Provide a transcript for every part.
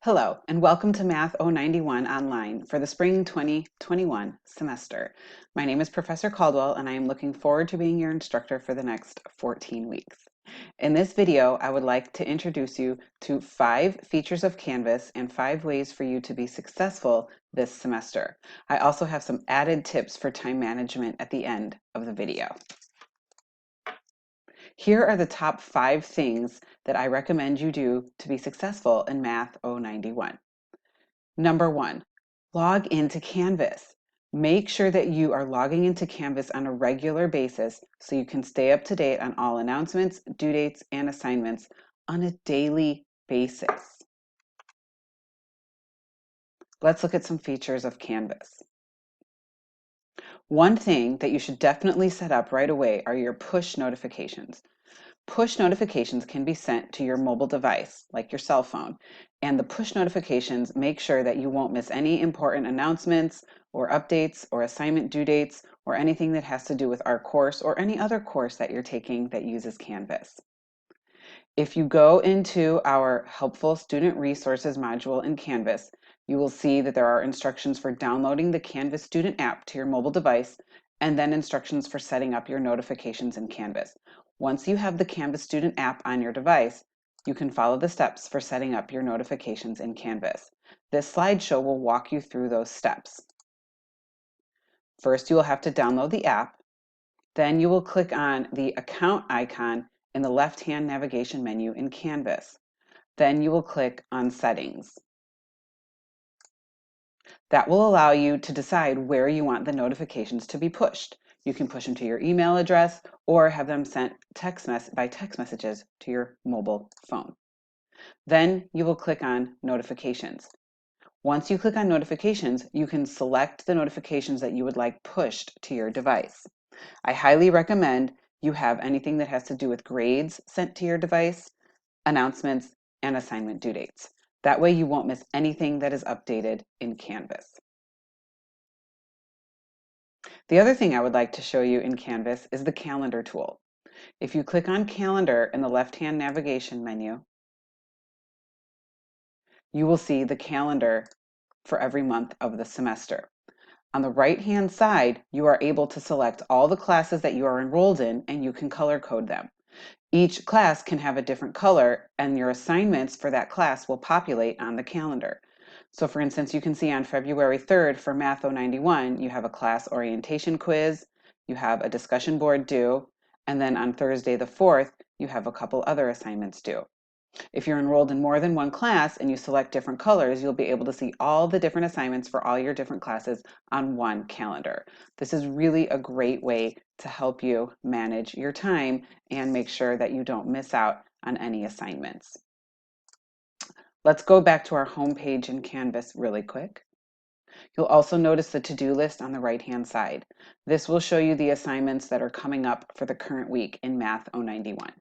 Hello, and welcome to Math 091 online for the spring 2021 semester. My name is Professor Caldwell, and I am looking forward to being your instructor for the next 14 weeks. In this video, I would like to introduce you to 5 features of Canvas and 5 ways for you to be successful this semester. I also have some added tips for time management at the end of the video. Here are the top 5 things that I recommend you do to be successful in Math 091. Number 1, log into Canvas. Make sure that you are logging into Canvas on a regular basis so you can stay up to date on all announcements, due dates, and assignments on a daily basis. Let's look at some features of Canvas. One thing that you should definitely set up right away are your push notifications. Push notifications can be sent to your mobile device, like your cell phone, and the push notifications make sure that you won't miss any important announcements or updates or assignment due dates or anything that has to do with our course or any other course that you're taking that uses Canvas. If you go into our Helpful Student Resources module in Canvas, you will see that there are instructions for downloading the Canvas Student app to your mobile device and then instructions for setting up your notifications in Canvas. Once you have the Canvas Student app on your device, you can follow the steps for setting up your notifications in Canvas. This slideshow will walk you through those steps. First, you will have to download the app. Then you will click on the account icon in the left-hand navigation menu in Canvas. Then you will click on Settings. That will allow you to decide where you want the notifications to be pushed. You can push them to your email address or have them sent by text messages to your mobile phone. Then you will click on Notifications. Once you click on Notifications, you can select the notifications that you would like pushed to your device. I highly recommend you have anything that has to do with grades sent to your device, announcements, and assignment due dates. That way you won't miss anything that is updated in Canvas. The other thing I would like to show you in Canvas is the calendar tool. If you click on Calendar in the left-hand navigation menu, you will see the calendar for every month of the semester. On the right-hand side, you are able to select all the classes that you are enrolled in and you can color code them. Each class can have a different color and your assignments for that class will populate on the calendar. So for instance, you can see on February 3rd for Math 091, you have a class orientation quiz, you have a discussion board due, and then on Thursday the 4th, you have a couple other assignments due. If you're enrolled in more than one class and you select different colors, you'll be able to see all the different assignments for all your different classes on one calendar. This is really a great way to help you manage your time and make sure that you don't miss out on any assignments. Let's go back to our home page in Canvas really quick. You'll also notice the to-do list on the right-hand side. This will show you the assignments that are coming up for the current week in Math 091.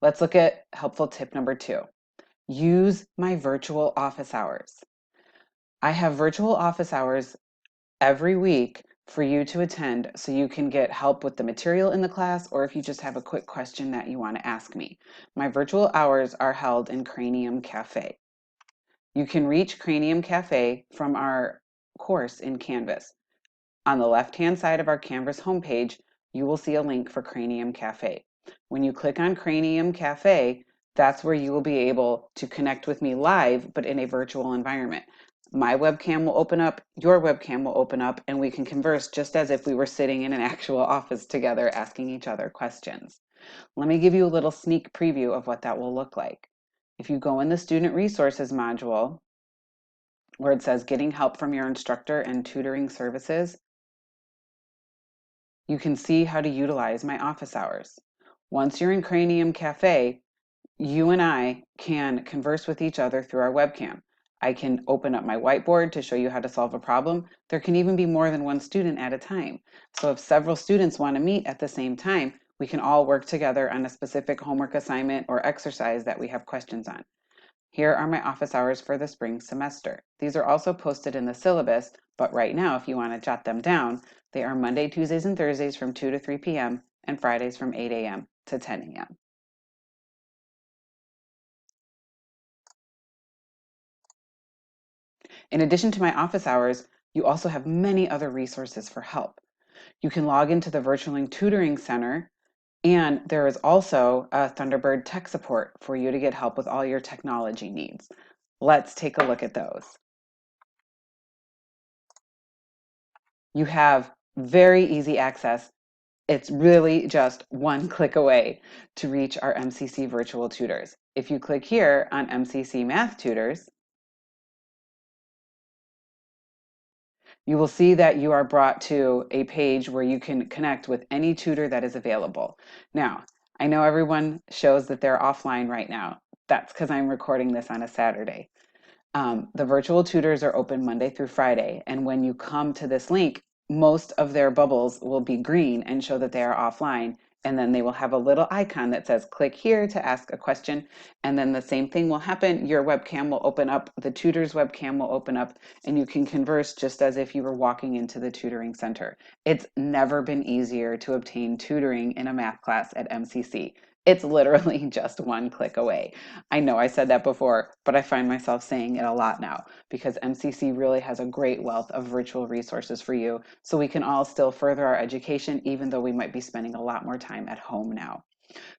Let's look at helpful tip number 2. Use my virtual office hours. I have virtual office hours every week for you to attend so you can get help with the material in the class or if you just have a quick question that you want to ask me. My virtual hours are held in Cranium Cafe. You can reach Cranium Cafe from our course in Canvas. On the left-hand side of our Canvas homepage, you will see a link for Cranium Cafe. When you click on Cranium Cafe, that's where you will be able to connect with me live, but in a virtual environment. My webcam will open up, your webcam will open up, and we can converse just as if we were sitting in an actual office together asking each other questions. Let me give you a little sneak preview of what that will look like. If you go in the Student Resources module, where it says Getting Help from Your Instructor and Tutoring Services, you can see how to utilize my office hours. Once you're in Cranium Cafe, you and I can converse with each other through our webcam. I can open up my whiteboard to show you how to solve a problem. There can even be more than one student at a time. So if several students want to meet at the same time, we can all work together on a specific homework assignment or exercise that we have questions on. Here are my office hours for the spring semester. These are also posted in the syllabus, but right now, if you want to jot them down, they are Monday, Tuesdays, and Thursdays from 2 to 3 p.m. and Fridays from 8 a.m. to 10 a.m. In addition to my office hours, you also have many other resources for help. You can log into the Virtual Tutoring Center, and there is also a Thunderbird tech support for you to get help with all your technology needs. Let's take a look at those. You have very easy access. It's really just one click away to reach our MCC virtual tutors. If you click here on MCC Math Tutors, you will see that you are brought to a page where you can connect with any tutor that is available. Now, I know everyone shows that they're offline right now. That's because I'm recording this on a Saturday. The virtual tutors are open Monday through Friday, and when you come to this link, most of their bubbles will be green and show that they are offline, and then they will have a little icon that says click here to ask a question, and then the same thing will happen. Your webcam will open up, the tutor's webcam will open up, and you can converse just as if you were walking into the tutoring center. It's never been easier to obtain tutoring in a math class at MCC. It's literally just one click away. I know I said that before, but I find myself saying it a lot now because MCC really has a great wealth of virtual resources for you, so we can all still further our education even though we might be spending a lot more time at home now.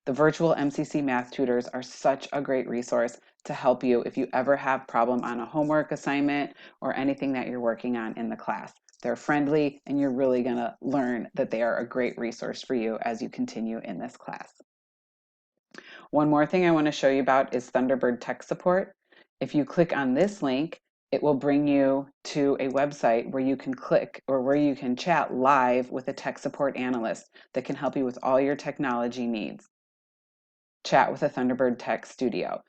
The virtual MCC math tutors are such a great resource to help you if you ever have problem on a homework assignment or anything that you're working on in the class. They're friendly, and you're really going to learn that they are a great resource for you as you continue in this class. One more thing I want to show you about is Thunderbird tech support. If you click on this link, it will bring you to a website where you can click or where you can chat live with a tech support analyst that can help you with all your technology needs. Chat with a Thunderbird Tech Studio.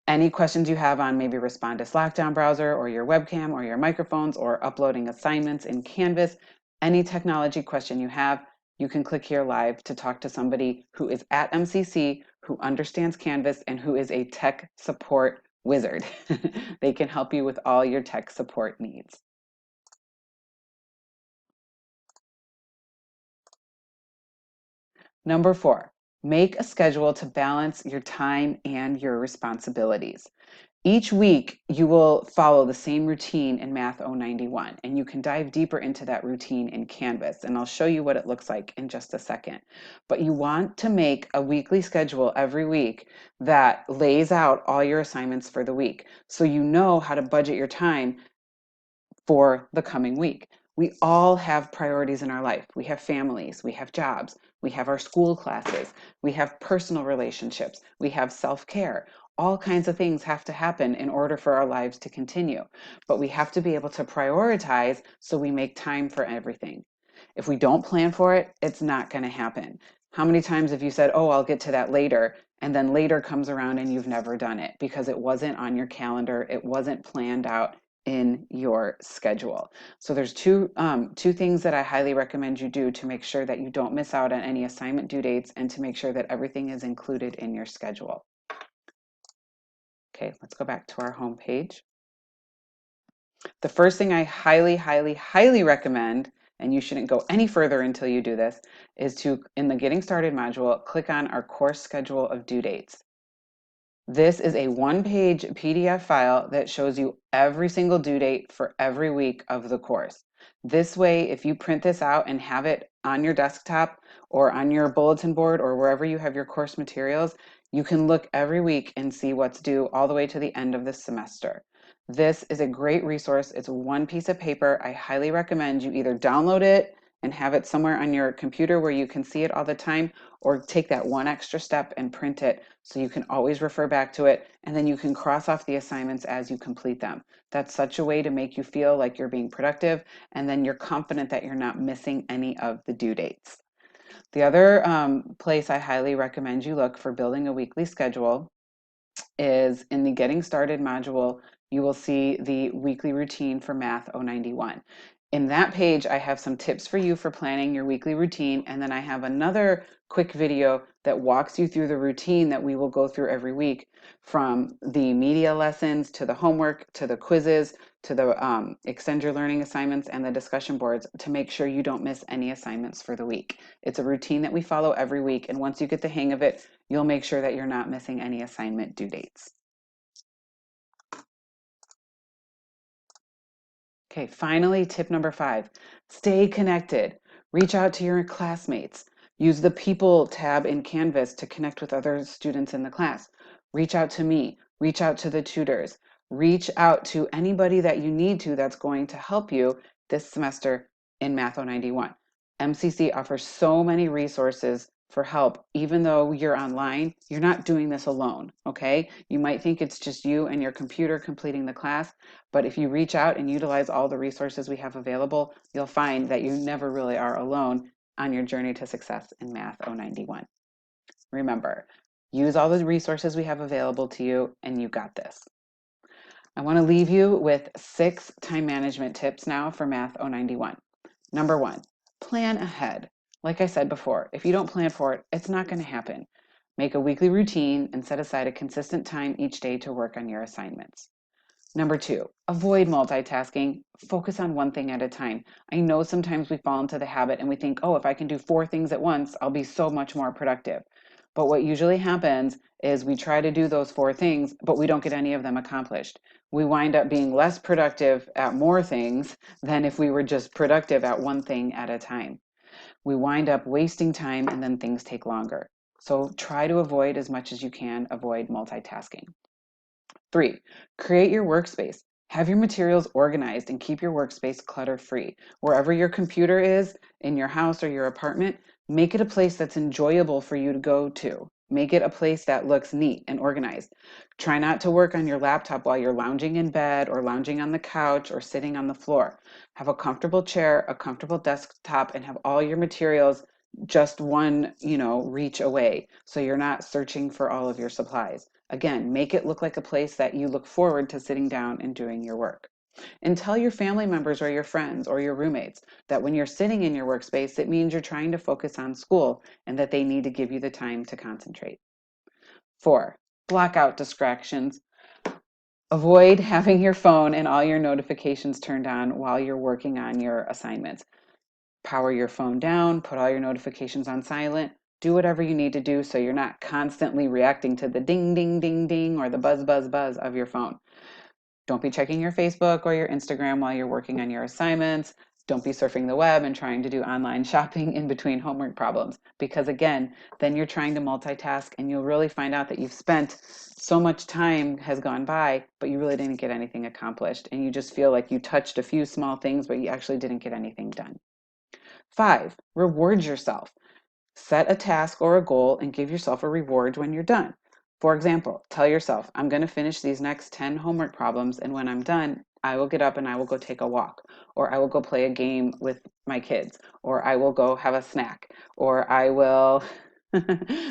Any questions you have on maybe respond to Slackdown browser or your webcam or your microphones or uploading assignments in Canvas, any technology question you have, you can click here live to talk to somebody who is at MCC, who understands Canvas, and who is a tech support wizard. They can help you with all your tech support needs. Number 4, make a schedule to balance your time and your responsibilities. Each week, you will follow the same routine in MAT091, and you can dive deeper into that routine in Canvas, and I'll show you what it looks like in just a second. But you want to make a weekly schedule every week that lays out all your assignments for the week, so you know how to budget your time for the coming week. We all have priorities in our life. We have families, we have jobs, we have our school classes, we have personal relationships, we have self-care. All kinds of things have to happen in order for our lives to continue. But we have to be able to prioritize so we make time for everything. If we don't plan for it, it's not going to happen. How many times have you said, oh, I'll get to that later, and then later comes around and you've never done it because it wasn't on your calendar, it wasn't planned out in your schedule. So there's two things that I highly recommend you do to make sure that you don't miss out on any assignment due dates and to make sure that everything is included in your schedule. Okay, let's go back to our home page. The first thing I highly, highly, highly recommend, and you shouldn't go any further until you do this, is to, in the Getting Started module, click on our course schedule of due dates. This is a one-page PDF file that shows you every single due date for every week of the course. This way, if you print this out and have it on your desktop or on your bulletin board or wherever you have your course materials, you can look every week and see what's due all the way to the end of the semester. This is a great resource. It's one piece of paper. I highly recommend you either download it and have it somewhere on your computer where you can see it all the time, or take that one extra step and print it so you can always refer back to it, and then you can cross off the assignments as you complete them. That's such a way to make you feel like you're being productive, and then you're confident that you're not missing any of the due dates. The other place I highly recommend you look for building a weekly schedule is in the Getting Started module. You will see the weekly routine for MAT091. In that page, I have some tips for you for planning your weekly routine, and then I have another quick video that walks you through the routine that we will go through every week, from the media lessons to the homework to the quizzes to the extend your learning assignments and the discussion boards, to make sure you don't miss any assignments for the week. It's a routine that we follow every week, and once you get the hang of it, you'll make sure that you're not missing any assignment due dates. Okay, finally, tip number 5, stay connected. Reach out to your classmates. Use the People tab in Canvas to connect with other students in the class. Reach out to me. Reach out to the tutors. Reach out to anybody that you need to that's going to help you this semester in Math 091. MCC offers so many resources for help. Even though you're online, you're not doing this alone, okay? You might think it's just you and your computer completing the class, but if you reach out and utilize all the resources we have available, you'll find that you never really are alone on your journey to success in Math 091. Remember, use all the resources we have available to you, and you got this. I want to leave you with 6 time management tips now for Math 091. Number 1, plan ahead. Like I said before, if you don't plan for it, it's not going to happen. Make a weekly routine and set aside a consistent time each day to work on your assignments. Number 2, avoid multitasking. Focus on one thing at a time. I know sometimes we fall into the habit and we think, oh, if I can do 4 things at once, I'll be so much more productive. But what usually happens is we try to do those 4 things, but we don't get any of them accomplished. We wind up being less productive at more things than if we were just productive at one thing at a time. We wind up wasting time and then things take longer. So try to avoid as much as you can, avoid multitasking. 3, create your workspace. Have your materials organized and keep your workspace clutter-free. Wherever your computer is, in your house or your apartment, make it a place that's enjoyable for you to go to. Make it a place that looks neat and organized. Try not to work on your laptop while you're lounging in bed or lounging on the couch or sitting on the floor. Have a comfortable chair, a comfortable desktop, and have all your materials just one, reach away, so you're not searching for all of your supplies. Again, make it look like a place that you look forward to sitting down and doing your work. And tell your family members or your friends or your roommates that when you're sitting in your workspace, it means you're trying to focus on school and that they need to give you the time to concentrate. 4, block out distractions. Avoid having your phone and all your notifications turned on while you're working on your assignments. Power your phone down, put all your notifications on silent, do whatever you need to do so you're not constantly reacting to the ding, ding, ding, ding, or the buzz, buzz, buzz of your phone. Don't be checking your Facebook or your Instagram while you're working on your assignments. Don't be surfing the web and trying to do online shopping in between homework problems. Because again, then you're trying to multitask and you'll really find out that you've spent so much time has gone by, but you really didn't get anything accomplished. And you just feel like you touched a few small things, but you actually didn't get anything done. 5, reward yourself. Set a task or a goal and give yourself a reward when you're done. For example, tell yourself, I'm going to finish these next 10 homework problems, and when I'm done, I will get up and I will go take a walk, or I will go play a game with my kids, or I will go have a snack, or I will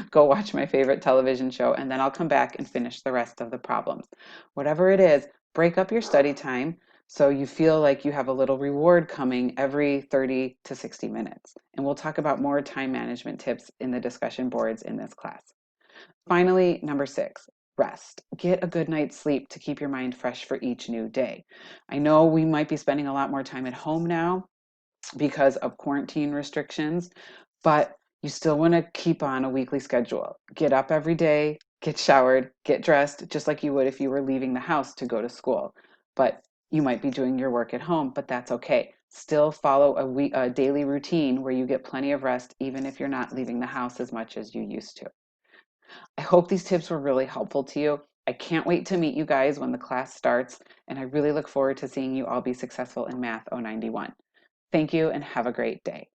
go watch my favorite television show, and then I'll come back and finish the rest of the problems. Whatever it is, break up your study time so you feel like you have a little reward coming every 30 to 60 minutes. And we'll talk about more time management tips in the discussion boards in this class. Finally, number 6, rest. Get a good night's sleep to keep your mind fresh for each new day. I know we might be spending a lot more time at home now because of quarantine restrictions, but you still want to keep on a weekly schedule. Get up every day, get showered, get dressed, just like you would if you were leaving the house to go to school. But you might be doing your work at home, but that's okay. Still follow a daily routine where you get plenty of rest, even if you're not leaving the house as much as you used to. I hope these tips were really helpful to you. I can't wait to meet you guys when the class starts, and I really look forward to seeing you all be successful in Math 091. Thank you and have a great day.